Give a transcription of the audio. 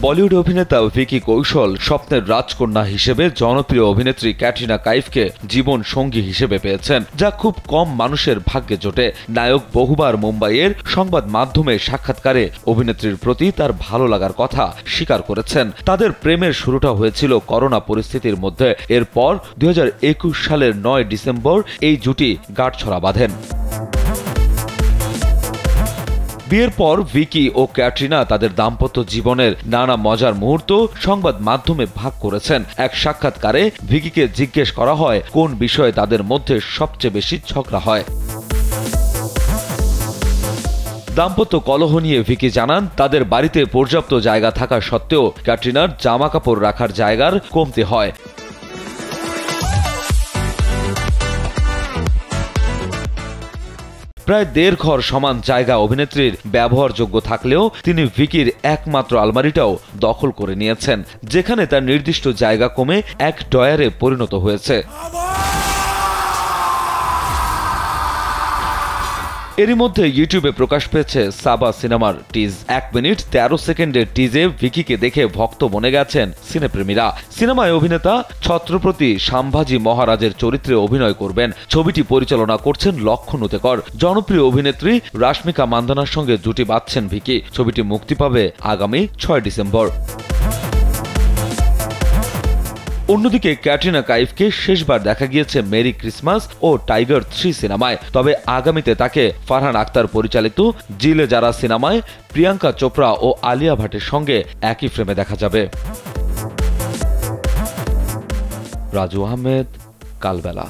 বলিউড অভিনেতা ভিকি কৌশল স্বপ্নের রাজকন্যা হিসেবে জনপ্রিয় অভিনেত্রী ক্যাটরিনা কাইফকে জীবন সঙ্গী হিসেবে পেয়েছেন, যা খুব কম মানুষের ভাগ্যে জোটে। নায়ক বহুবার মুম্বাইয়ের সংবাদ মাধ্যমে সাক্ষাৎকারে অভিনেত্রীর প্রতি তার ভালো লাগার কথা স্বীকার করেছেন। তাদের প্রেমের শুরুটা হয়েছিল করোনা পরিস্থিতির মধ্যে। এরপর 2021 সালের 9 ডিসেম্বর এই জুটি গাঁটছড়া বাঁধেন। বিয়ের পর ভিকি ও ক্যাটরিনা তাদের দাম্পত্য জীবনের নানা মজার মুহূর্ত সংবাদ মাধ্যমে ভাগ করেছেন। এক সাক্ষাৎকারে ভিকিকে জিজ্ঞেস করা হয় কোন বিষয়ে তাদের মধ্যে সবচেয়ে বেশি ঝগড়া হয়। দাম্পত্য কলহ নিয়ে ভিকি জানান, তাদের বাড়িতে পর্যাপ্ত জায়গা থাকা সত্ত্বেও ক্যাটরিনার জামা কাপড় রাখার জায়গার কমতি হয়। প্রায় 1.5 ঘর সমান জায়গা অভিনেত্রীর ব্যবহারযোগ্য থাকলেও তিনি ভিকির একমাত্র আলমারিটাও দখল করে নিয়েছেন, যেখানে তার নির্দিষ্ট জায়গা কমে এক ড্রয়ারে পরিণত হয়েছে। এরই মধ্যে ইউটিউবে প্রকাশ পেয়েছে সাবা সিনেমার টিজ। 1 মিনিট 13 সেকেন্ডের টিজে ভিকিকে দেখে ভক্ত বনে গেছেন সিনেপ্রেমীরা। সিনেমায় অভিনেতা ছত্রপতি সম্ভাজি মহারাজের চরিত্রে অভিনয় করবেন। ছবিটি পরিচালনা করছেন লক্ষণ উতেকর। জনপ্রিয় অভিনেত্রী রাশমিকা মান্দানার সঙ্গে জুটি বাঁধছেন ভিকি। ছবিটি মুক্তি পাবে আগামী 6 ডিসেম্বর। অন্যদিকে ক্যাটরিনা কাইফকে শেষবার দেখা গিয়েছে মেরি ক্রিসমাস ও টাইগার 3 সিনেমায়। তবে আগামীতে তাকে ফারহান আক্তার পরিচালিত জিলে যারা সিনেমায় প্রিয়াঙ্কা চোপড়া ও আলিয়া ভাটের সঙ্গে একই ফ্রেমে দেখা যাবে। রাজু আহমেদ, কালবেলা।